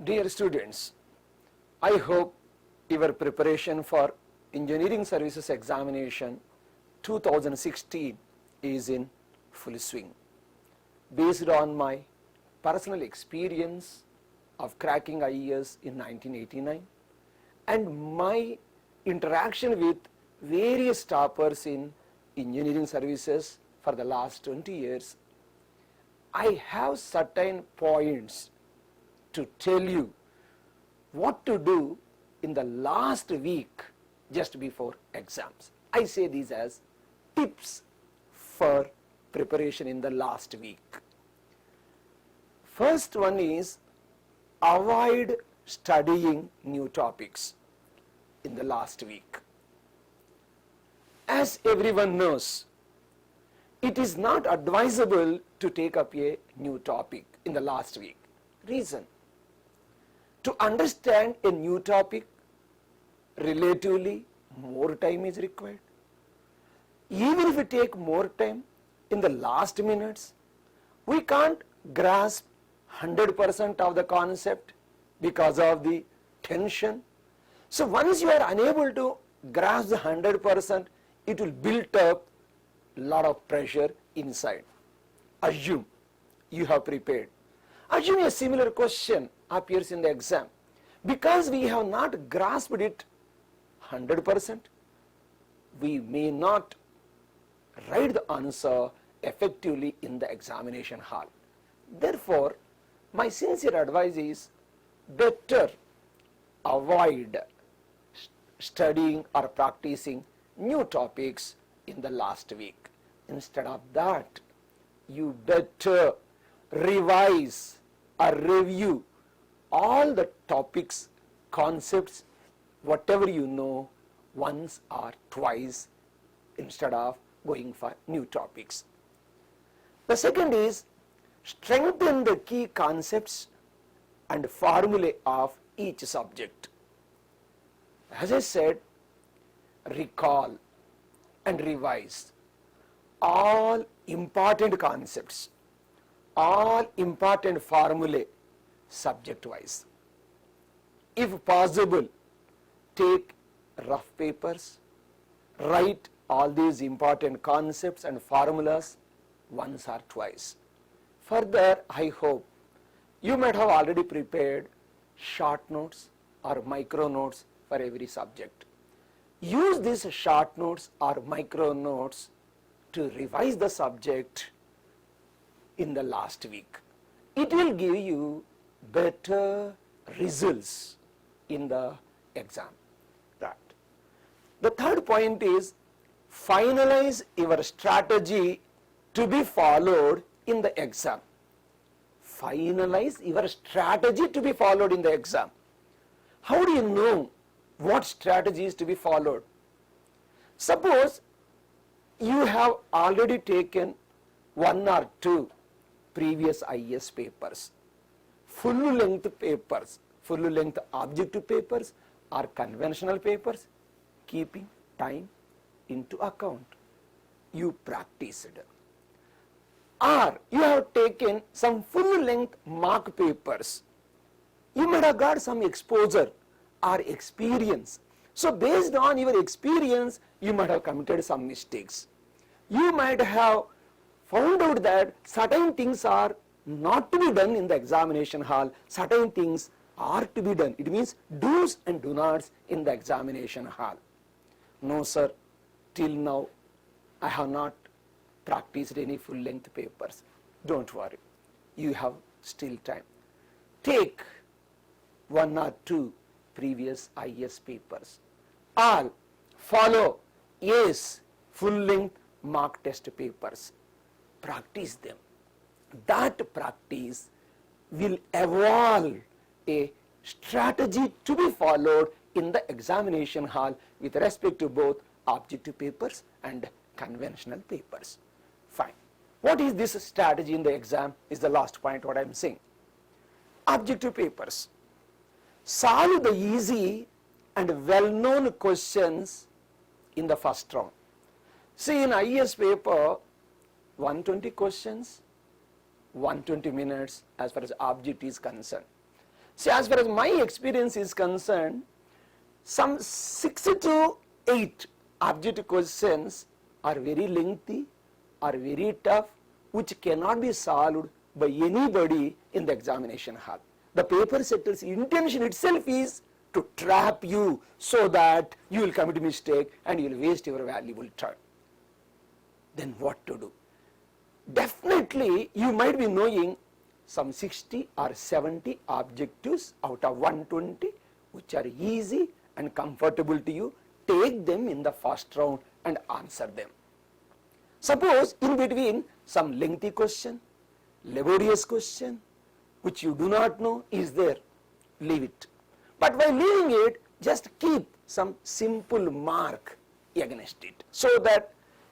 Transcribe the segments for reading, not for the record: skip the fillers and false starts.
Dear students, I hope your preparation for Engineering Services Examination 2016 is in full swing. Based on my personal experience of cracking IES in 1989 and my interaction with various toppers in engineering services for the last 20 years, I have certain points to tell you what to do in the last week just before exams. I say these as tips for preparation in the last week. First one is avoid studying new topics in the last week. As everyone knows, it is not advisable to take up a new topic in the last week. Reason: to understand a new topic, relatively more time is required. Even if we take more time in the last minutes, we can't grasp 100% of the concept because of the tension. So once you are unable to grasp the 100%, it will build up a lot of pressure inside. Assume you have prepared. Assume a similar question appears in the exam. Because we have not grasped it 100%, we may not write the answer effectively in the examination hall. Therefore, my sincere advice is better avoid studying or practicing new topics in the last week. Instead of that, you better revise or review all the topics, concepts, whatever you know, once or twice instead of going for new topics. The second is strengthen the key concepts and formulae of each subject. As I said, recall and revise all important concepts, all important formulae subject wise. If possible, take rough papers, write all these important concepts and formulas once or twice. Further, I hope you might have already prepared short notes or micro notes for every subject. Use these short notes or micro notes to revise the subject in the last week. It will give you better results in the exam. Right. The third point is finalize your strategy to be followed in the exam. Finalize your strategy to be followed in the exam. How do you know what strategy is to be followed? Suppose you have already taken one or two previous IES papers, full-length papers, full-length objective papers or conventional papers, keeping time into account. You practiced. Or you have taken some full-length mock papers. You might have got some exposure or experience. So based on your experience, you might have committed some mistakes. You might have found out that certain things are not to be done in the examination hall, certain things are to be done. It means do's and do nots in the examination hall. No sir, till now I have not practiced any full-length papers. Don't worry, you have still time. Take one or two previous IES papers. All follow ESE full-length mock test papers. Practice them. That practice will evolve a strategy to be followed in the examination hall with respect to both objective papers and conventional papers. Fine. What is this strategy in the exam is the last point what I am saying. Objective papers. Solve the easy and well-known questions in the first round. See, in IES paper, 120 questions, 120 minutes as far as object is concerned. See, as far as my experience is concerned, some 6 to 8 objective questions are very lengthy, are very tough, which cannot be solved by anybody in the examination hall. The paper setter's intention itself is to trap you so that you will commit a mistake and you will waste your valuable time. Then what to do? Definitely you might be knowing some 60 or 70 objectives out of 120 which are easy and comfortable to you. Take them in the first round and answer them. Suppose in between some lengthy question, laborious question which you do not know is there, leave it. But by leaving it, just keep some simple mark against it so that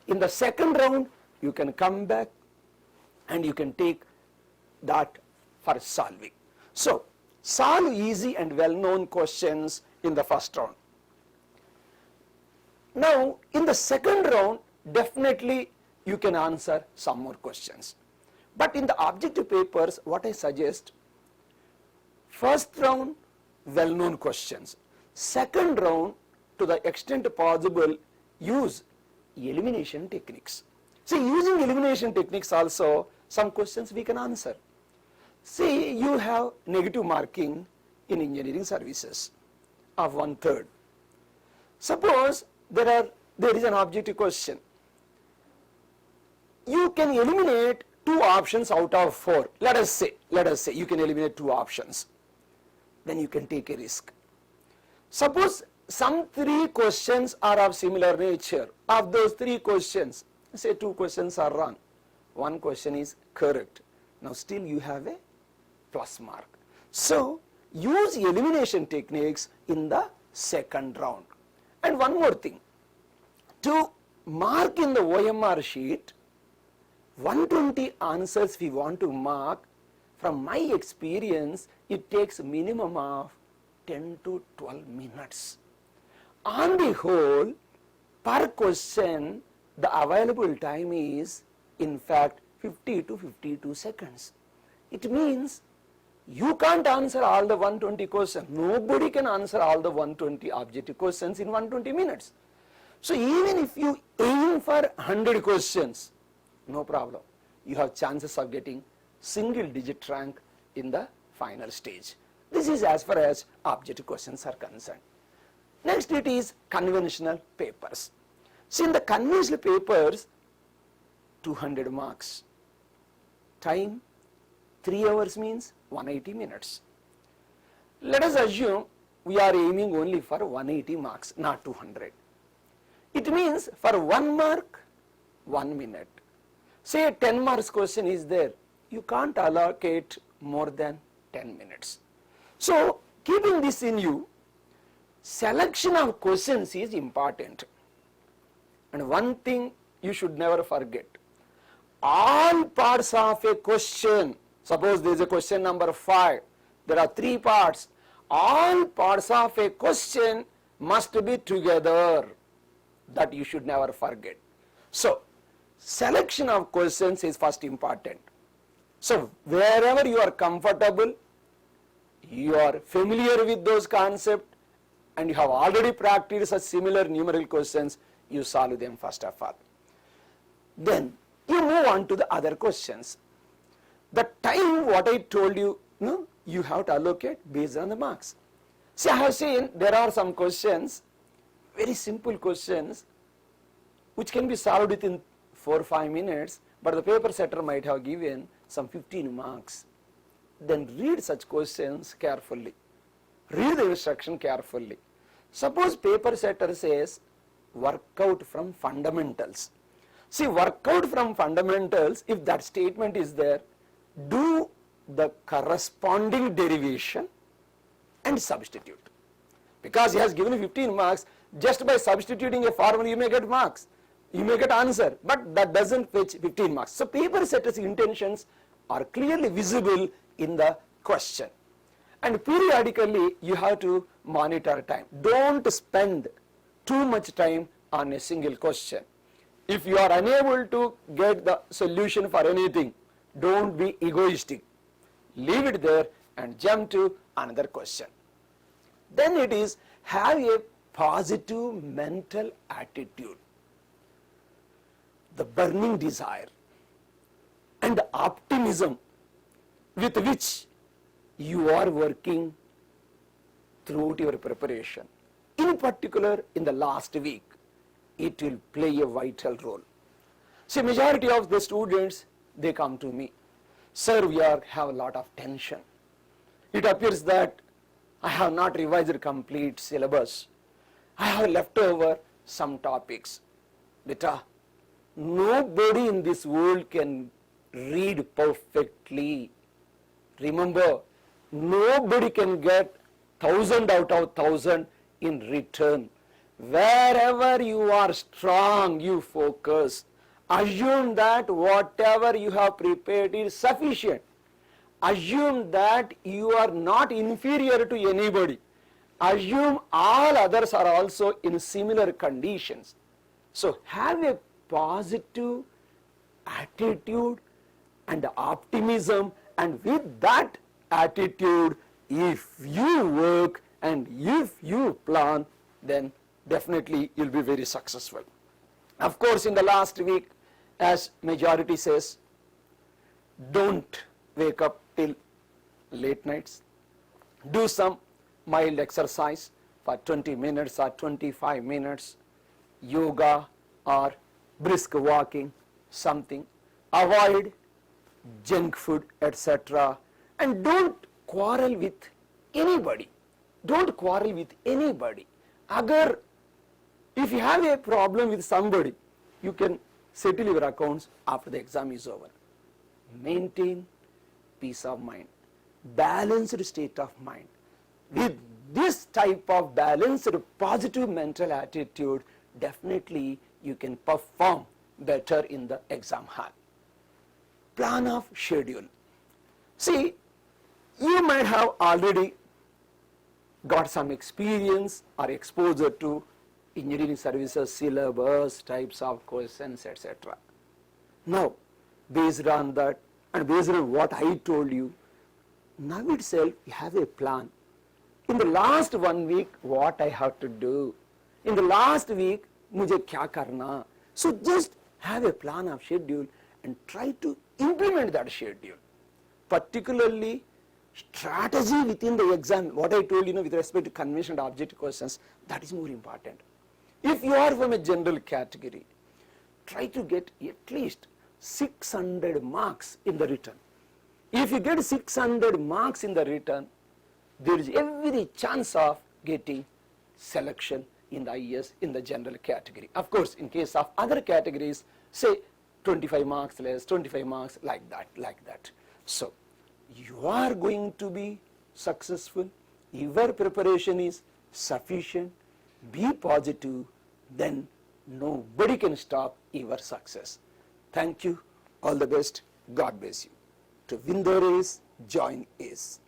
in the second round you can come back and you can take that for solving. So, solve easy and well-known questions in the first round. Now, in the second round, definitely you can answer some more questions. But in the objective papers, what I suggest, first round, well-known questions. Second round, to the extent possible, use elimination techniques. See, using elimination techniques also, some questions we can answer. See, you have negative marking in engineering services of 1/3. Suppose there is an objective question. You can eliminate 2 options out of 4. Let us say you can eliminate 2 options. Then you can take a risk. Suppose some 3 questions are of similar nature. Of those 3 questions, say 2 questions are wrong, 1 question is correct. Now still you have a plus mark. So use elimination techniques in the second round. And one more thing, to mark in the OMR sheet 120 answers we want to mark, from my experience it takes a minimum of 10 to 12 minutes. On the whole, per question the available time is in fact 50 to 52 seconds. It means you can't answer all the 120 questions. Nobody can answer all the 120 objective questions in 120 minutes. So even if you aim for 100 questions, no problem. You have chances of getting single digit rank in the final stage. This is as far as objective questions are concerned. Next it is conventional papers. See, in the conventional papers, 200 marks. Time, 3 hours means 180 minutes. Let us assume we are aiming only for 180 marks, not 200. It means for 1 mark, 1 minute. Say a 10 marks question is there, you can't allocate more than 10 minutes. So, keeping this in you, selection of questions is important. And one thing you should never forget, all parts of a question, suppose there is a question number 5, there are 3 parts, all parts of a question must be together. That you should never forget. So, selection of questions is first important. So, wherever you are comfortable, you are familiar with those concepts and you have already practiced such similar numerical questions, you solve them first of all. Then you move on to the other questions. The time what I told you, no, you have to allocate based on the marks. See, I have seen there are some questions, very simple questions, which can be solved within 4 or 5 minutes, but the paper setter might have given some 15 marks. Then read such questions carefully. Read the instruction carefully. Suppose paper setter says, work out from fundamentals. See, work out from fundamentals, if that statement is there, do the corresponding derivation and substitute. Because he has given you 15 marks, just by substituting a formula you may get marks, you may get answer, but that doesn't fetch 15 marks. So paper setter's intentions are clearly visible in the question. And periodically you have to monitor time. Don't spend too much time on a single question. If you are unable to get the solution for anything, don't be egoistic. Leave it there and jump to another question. Then it is have a positive mental attitude, the burning desire and the optimism with which you are working throughout your preparation. In particular, in the last week, it will play a vital role. See, majority of the students, they come to me, sir, we have a lot of tension. It appears that I have not revised complete syllabus. I have left over some topics. Beta, nobody in this world can read perfectly. Remember, nobody can get 1,000 out of 1,000 in return. Wherever you are strong, you focus. Assume that whatever you have prepared is sufficient. Assume that you are not inferior to anybody. Assume all others are also in similar conditions. So have a positive attitude and optimism, and with that attitude, if you work and if you plan, then definitely you'll be very successful. Of course, in the last week, as majority says, don't wake up till late nights. Do some mild exercise for 20 minutes or 25 minutes, yoga or brisk walking, something. Avoid junk food, etc. And don't quarrel with anybody. Don't quarrel with anybody. Agar, if you have a problem with somebody, you can settle your accounts after the exam is over. Maintain peace of mind, balanced state of mind. With this type of balanced positive mental attitude, definitely you can perform better in the exam hall. Plan of schedule. See, you might have already got some experience or exposure to engineering services syllabus, types of questions, etc. Now, based on that and based on what I told you, now itself you have a plan. In the last 1 week, what I have to do? In the last week, mujhe kya karna? So just have a plan of schedule and try to implement that schedule. Particularly, strategy within the exam, what I told you, with respect to conventional objective questions, that is more important. If you are from a general category, try to get at least 600 marks in the written. If you get 600 marks in the written, there is every chance of getting selection in the IES in the general category. Of course, in case of other categories, say 25 marks less, 25 marks, like that. So, you are going to be successful. Your preparation is sufficient. Be positive, then nobody can stop your success. Thank you. All the best. God bless you. To win the race, join ESE.